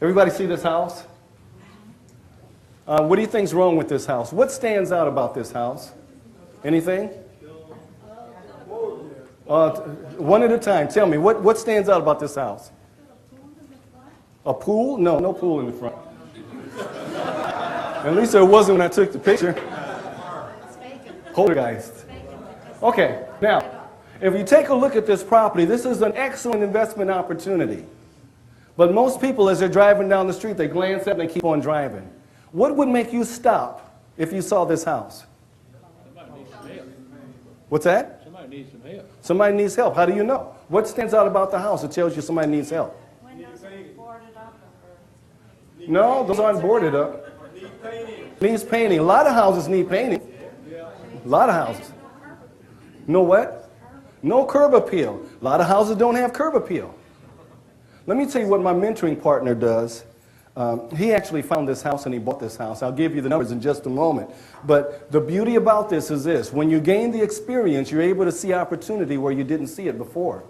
Everybody see this house? What do you think's wrong with this house? What stands out about this house? Anything? One at a time. Tell me, what stands out about this house? A pool? No, no pool in the front. At least there wasn't when I took the picture. Poltergeist. Okay, now, if you take a look at this property, this is an excellent investment opportunity. But most people, as they're driving down the street, they glance at it and they keep on driving. What would make you stop if you saw this house? Somebody needs some help. What's that? Somebody needs some help. Somebody needs help. How do you know? What stands out about the house that tells you somebody needs help? Windows are boarded up or... No, those aren't boarded up. Needs painting. A lot of houses need painting. A lot of houses. No what? No curb appeal. A lot of houses don't have curb appeal. Let me tell you what my mentoring partner does. He actually found this house and he bought this house. I'll give you the numbers in just a moment. But the beauty about this is this. When you gain the experience, you're able to see opportunity where you didn't see it before.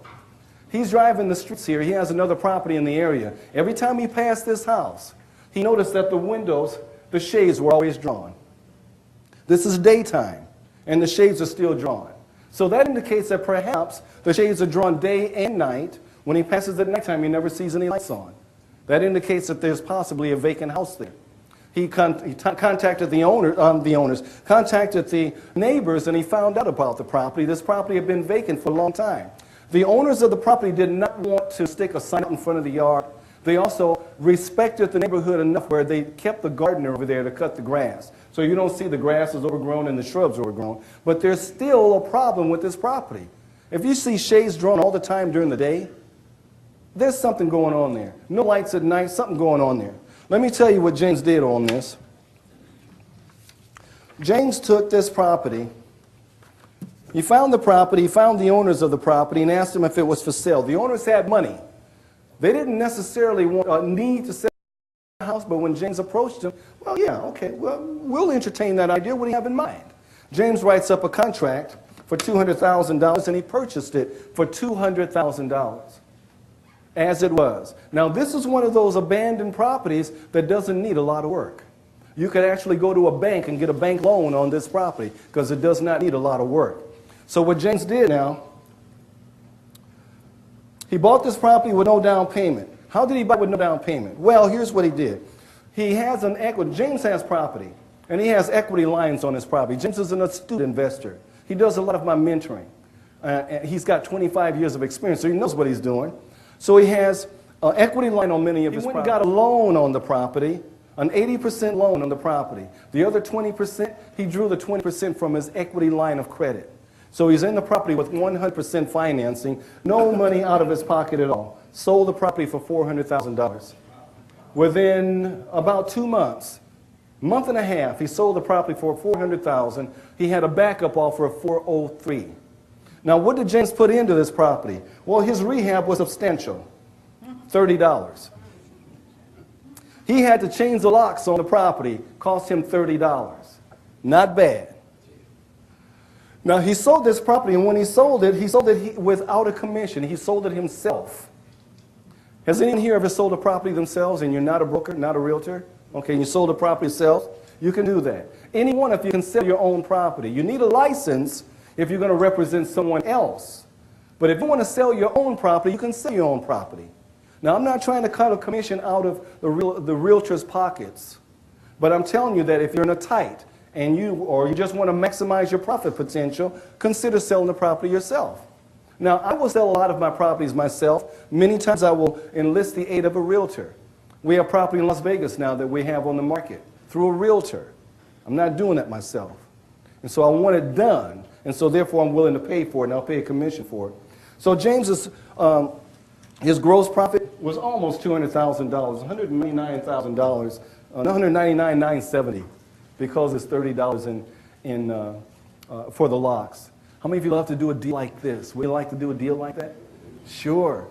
He's driving the streets here. He has another property in the area. Every time he passed this house, he noticed that the windows, the shades were always drawn. This is daytime, and the shades are still drawn. So that indicates that perhaps the shades are drawn day and night. When he passes at nighttime, he never sees any lights on. That indicates that there's possibly a vacant house there. He contacted contacted the neighbors, and he found out about the property. This property had been vacant for a long time. The owners of the property did not want to stick a sign out in front of the yard. They also respected the neighborhood enough where they kept the gardener over there to cut the grass. So you don't see the grass is overgrown and the shrubs are overgrown. But there's still a problem with this property. If you see shades drawn all the time during the day, there's something going on there. No lights at night, something going on there. Let me tell you what James did on this. James took this property. He found the property, he found the owners of the property and asked them if it was for sale. The owners had money. They didn't necessarily need to sell the house, but when James approached them, well, yeah, okay, well, we'll entertain that idea. What do you have in mind? James writes up a contract for $200,000, and he purchased it for $200,000. As it was. Now, this is one of those abandoned properties that doesn't need a lot of work. You could actually go to a bank and get a bank loan on this property because it does not need a lot of work. So what James did now, he bought this property with no down payment. How did he buy it with no down payment? Well, here's what he did. He has an equity. James has property, and he has equity lines on his property. James is an astute investor. He does a lot of my mentoring. He's got 25 years of experience, so he knows what he's doing. So he has an equity line on many of his property. He got a loan on the property, an 80% loan on the property. The other 20%, he drew the 20% from his equity line of credit. So he's in the property with 100% financing, no money out of his pocket at all. Sold the property for $400,000. Within about 2 months, month and a half, he sold the property for $400,000. He had a backup offer of $403,000. Now, what did James put into this property? Well, his rehab was substantial, $30. He had to change the locks on the property, cost him $30. Not bad. Now, he sold this property, and when he sold it without a commission. He sold it himself. Has anyone here ever sold a property themselves, and you're not a broker, not a realtor? Okay, and you sold a property yourself? You can do that. Any one of you can sell your own property. You need a license if you're going to represent someone else. But if you want to sell your own property, you can sell your own property. Now, I'm not trying to cut a commission out of the realtor's pockets, but I'm telling you that if you're in a tight and you just want to maximize your profit potential, consider selling the property yourself. Now, I will sell a lot of my properties myself. Many times I will enlist the aid of a realtor. We have property in Las Vegas now that we have on the market through a realtor. I'm not doing that myself. And so I want it done. And so therefore I'm willing to pay for it, and I'll pay a commission for it. So James's, his gross profit was almost $200,000, $199,000, $199,970, because it's $30 for the locks. How many of you love to do a deal like this? Would you like to do a deal like that? Sure.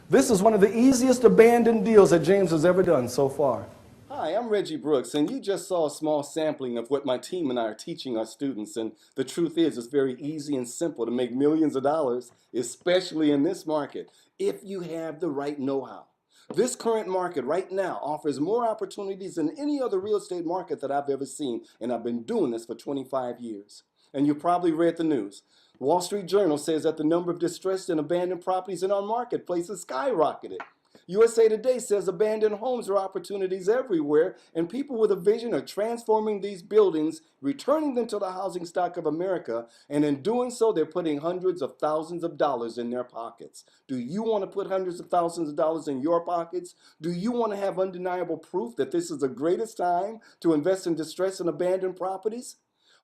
This is one of the easiest abandoned deals that James has ever done so far. Hi, I'm Reggie Brooks, and you just saw a small sampling of what my team and I are teaching our students. And the truth is, it's very easy and simple to make millions of dollars, especially in this market, if you have the right know-how. This current market right now offers more opportunities than any other real estate market that I've ever seen, and I've been doing this for 25 years. And you probably read the news. Wall Street Journal says that the number of distressed and abandoned properties in our marketplace has skyrocketed. USA Today says abandoned homes are opportunities everywhere, and people with a vision are transforming these buildings, returning them to the housing stock of America, and in doing so, they're putting hundreds of thousands of dollars in their pockets. Do you want to put hundreds of thousands of dollars in your pockets? Do you want to have undeniable proof that this is the greatest time to invest in distressed and abandoned properties?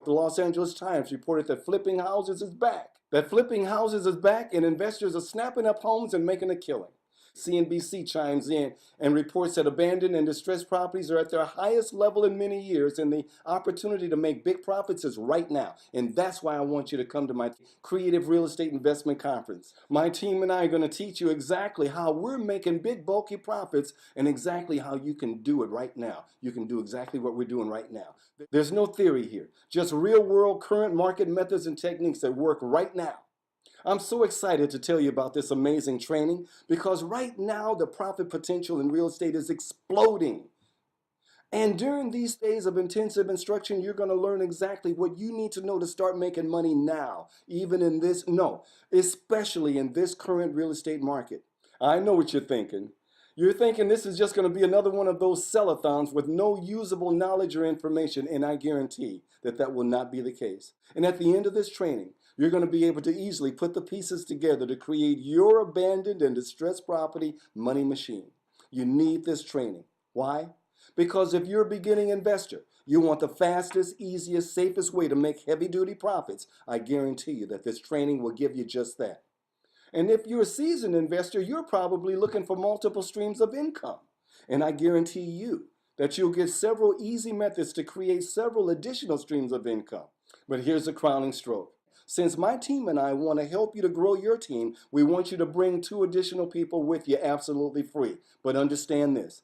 The Los Angeles Times reported that flipping houses is back. And investors are snapping up homes and making a killing. CNBC chimes in and reports that abandoned and distressed properties are at their highest level in many years, and the opportunity to make big profits is right now. And that's why I want you to come to my Creative Real Estate Investment Conference. My team and I are going to teach you exactly how we're making big, bulky profits and exactly how you can do it right now. You can do exactly what we're doing right now. There's no theory here, just real-world current market methods and techniques that work right now. I'm so excited to tell you about this amazing training because right now the profit potential in real estate is exploding. And during these days of intensive instruction, you're going to learn exactly what you need to know to start making money now, especially in this current real estate market. I know what you're thinking. You're thinking this is just going to be another one of those sell-a-thons with no usable knowledge or information, and I guarantee that that will not be the case. And at the end of this training, you're going to be able to easily put the pieces together to create your abandoned and distressed property money machine. You need this training. Why? Because if you're a beginning investor, you want the fastest, easiest, safest way to make heavy-duty profits, I guarantee you that this training will give you just that. And if you're a seasoned investor, you're probably looking for multiple streams of income. And I guarantee you that you'll get several easy methods to create several additional streams of income. But here's the crowning stroke. Since my team and I want to help you to grow your team, we want you to bring 2 additional people with you absolutely free. But understand this.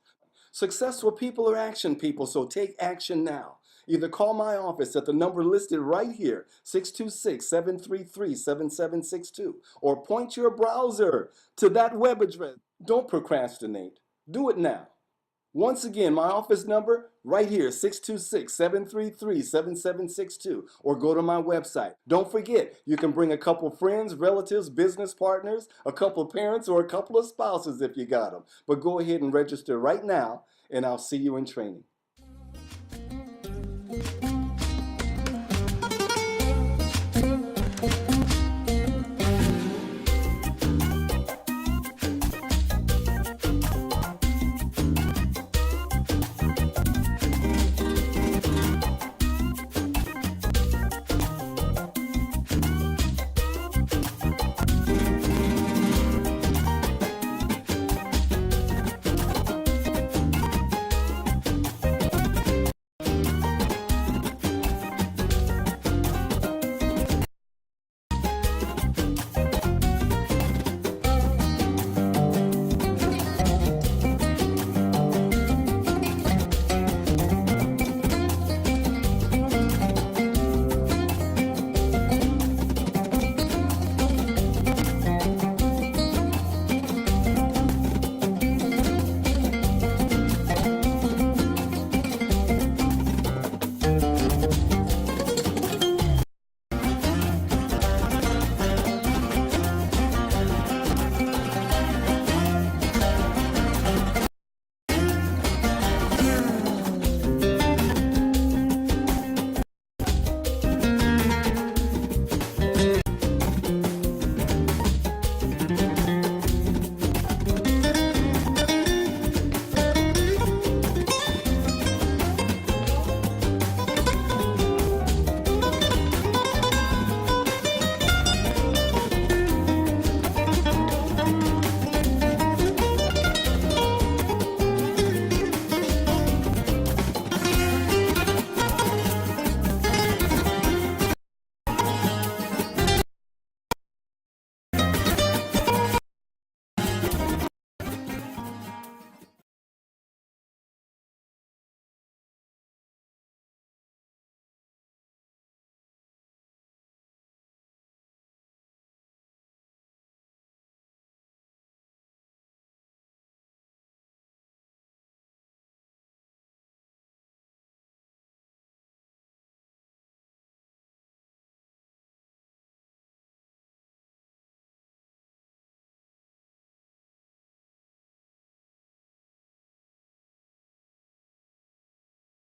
Successful people are action people, so take action now. Either call my office at the number listed right here, 626-733-7762, or point your browser to that web address. Don't procrastinate. Do it now. Once again, my office number right here, 626-733-7762, or go to my website. Don't forget, you can bring a couple friends, relatives, business partners, a couple parents, or a couple of spouses if you got them. But go ahead and register right now, and I'll see you in training.